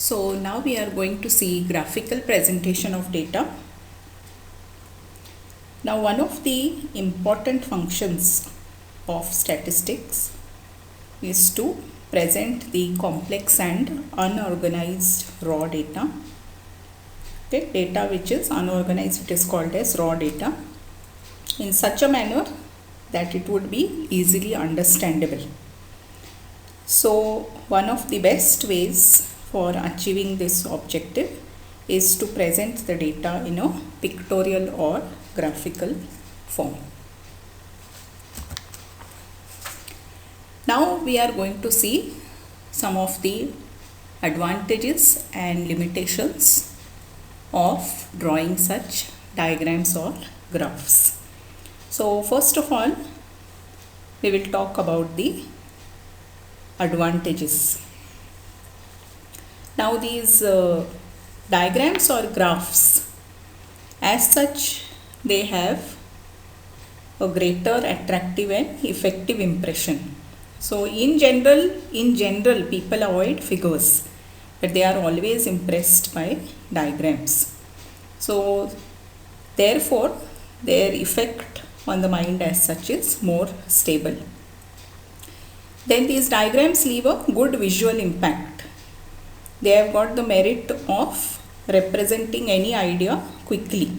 So now we are going to see graphical presentation of data. Now one of the important functions of statistics is to present the complex and unorganized raw data. Okay, data which is unorganized, it is called as raw data, in such a manner that it would be easily understandable. So one of the best ways for achieving this objective is to present the data in a pictorial or graphical form. Now we are going to see some of the advantages and limitations of drawing such diagrams or graphs. So first of all, we will talk about the advantages. Now these diagrams or graphs, as such, they have a greater attractive and effective impression. So in general people avoid figures, but they are always impressed by diagrams. So therefore their effect on the mind as such is more stable. Then these diagrams leave a good visual impact. They have got the merit of representing any idea quickly,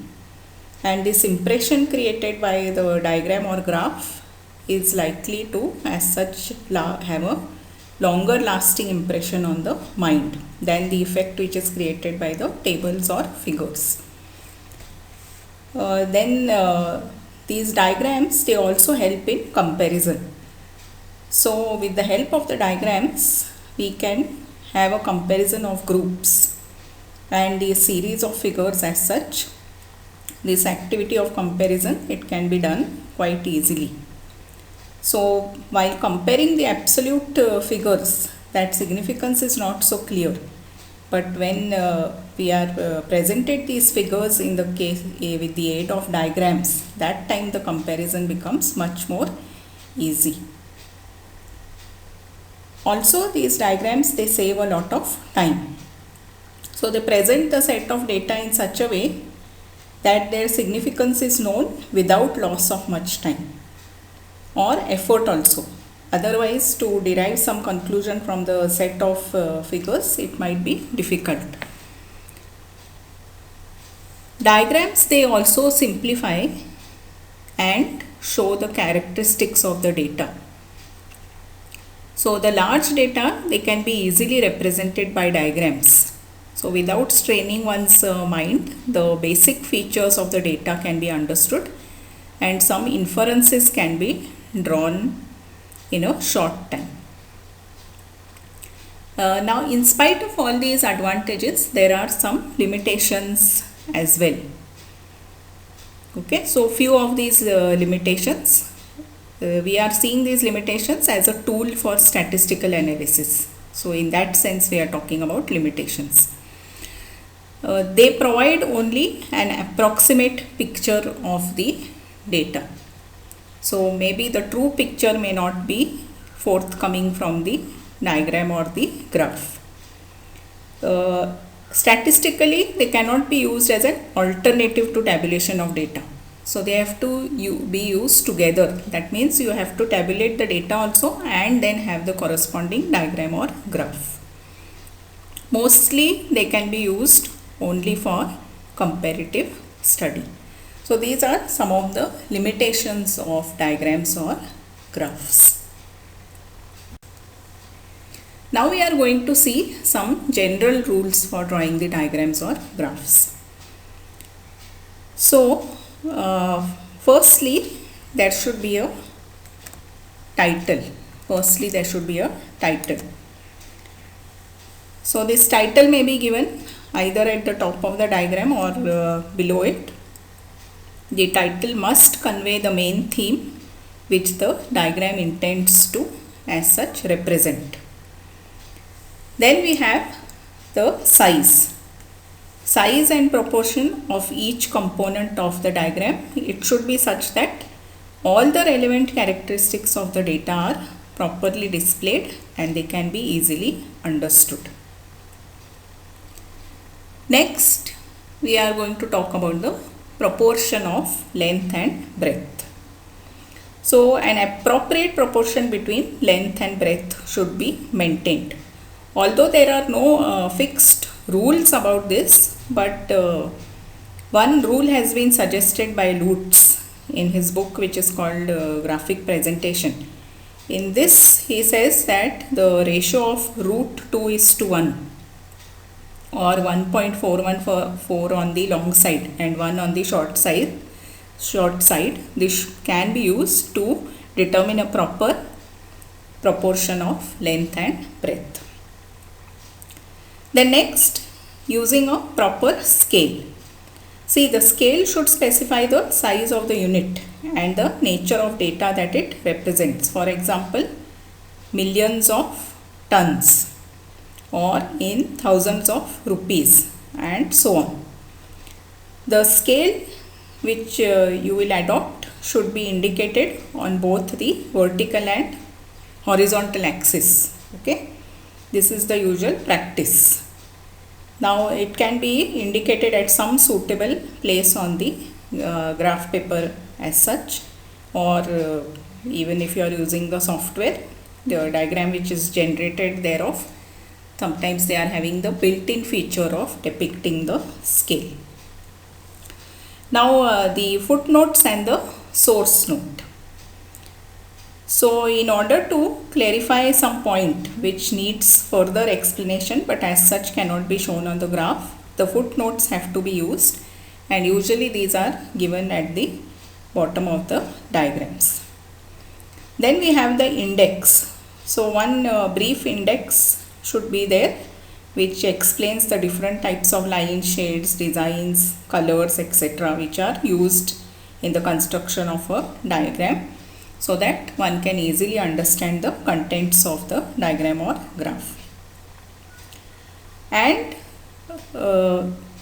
and this impression created by the diagram or graph is likely to as such have a longer lasting impression on the mind than the effect which is created by the tables or figures. These diagrams, they also help in comparison. So with the help of the diagrams, we can have a comparison of groups and a series of figures as such. This activity of comparison, it can be done quite easily. So while comparing the absolute figures, that significance is not so clear. But when we are presented these figures in the case with the aid of diagrams, that time the comparison becomes much more easy. Also, these diagrams, they save a lot of time. So they present the set of data in such a way that their significance is known without loss of much time or effort also. Otherwise, to derive some conclusion from the set of figures, it might be difficult. Diagrams, they also simplify and show the characteristics of the data. So the large data, they can be easily represented by diagrams. So without straining one's mind, the basic features of the data can be understood and some inferences can be drawn in a short time. Now in spite of all these advantages, there are some limitations as well. Okay, so few of these limitations. We are seeing these limitations as a tool for statistical analysis. So in that sense, we are talking about limitations. They provide only an approximate picture of the data. So maybe the true picture may not be forthcoming from the diagram or the graph. Statistically, they cannot be used as an alternative to tabulation of data. So they have to be used together. That means you have to tabulate the data also and then have the corresponding diagram or graph. Mostly they can be used only for comparative study. So these are some of the limitations of diagrams or graphs. Now we are going to see some general rules for drawing the diagrams or graphs. So firstly, there should be a title. So this title may be given either at the top of the diagram or below it. The title must convey the main theme which the diagram intends to as such represent. Then we have the size and proportion of each component of the diagram. It should be such that all the relevant characteristics of the data are properly displayed and they can be easily understood. Next, we are going to talk about the proportion of length and breadth. So, an appropriate proportion between length and breadth should be maintained. Although there are no fixed rules about this, but one rule has been suggested by Lutz in his book, which is called Graphic Presentation. In this, he says that the ratio of root 2 is to 1, or 1.414 on the long side and 1 on the short side. This can be used to determine a proper proportion of length and breadth. Then next, using a proper scale. See, the scale should specify the size of the unit and the nature of data that it represents. For example, millions of tons, or in thousands of rupees, and so on. The scale which you will adopt should be indicated on both the vertical and horizontal axis. Okay, this is the usual practice. Now it can be indicated at some suitable place on the graph paper as such, or even if you are using the software, the diagram which is generated thereof, sometimes they are having the built-in feature of depicting the scale. Now the footnotes and the source note. So in order to clarify some point which needs further explanation but as such cannot be shown on the graph, the footnotes have to be used, and usually these are given at the bottom of the diagrams. Then we have the index. So one brief index should be there which explains the different types of lines, shades, designs, colors, etc. which are used in the construction of a diagram, so that one can easily understand the contents of the diagram or graph. And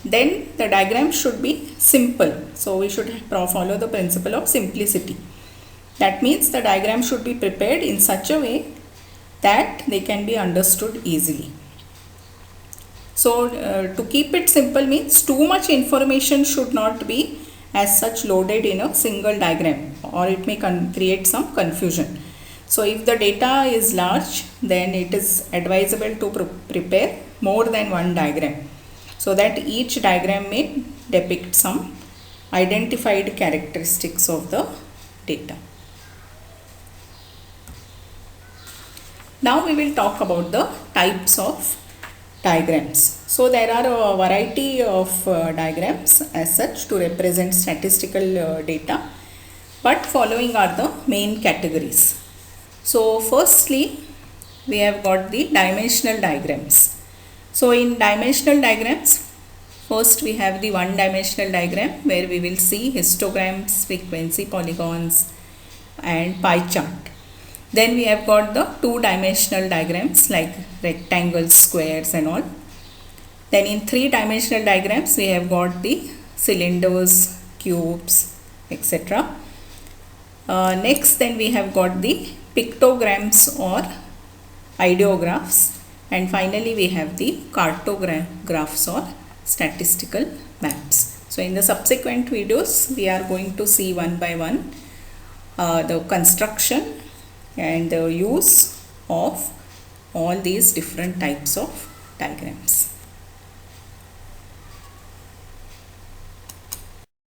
then the diagram should be simple. So we should follow the principle of simplicity. That means the diagram should be prepared in such a way that they can be understood easily. So to keep it simple means too much information should not be as such loaded in a single diagram, or it may create some confusion. So if the data is large, then it is advisable to prepare more than one diagram, so that each diagram may depict some identified characteristics of the data. Now we will talk about the types of diagrams. So there are a variety of diagrams as such to represent statistical data, but following are the main categories. So firstly, we have got the dimensional diagrams. So in dimensional diagrams, first we have the one-dimensional diagram where we will see histograms, frequency polygons, and pie chart. Then we have got the two-dimensional diagrams like rectangles, squares and all. Then in three-dimensional diagrams we have got the cylinders, cubes, etc. Next then we have got the pictograms or ideographs, and finally we have the cartographs or statistical maps. So in the subsequent videos we are going to see one by one the construction and the use of all these different types of diagrams.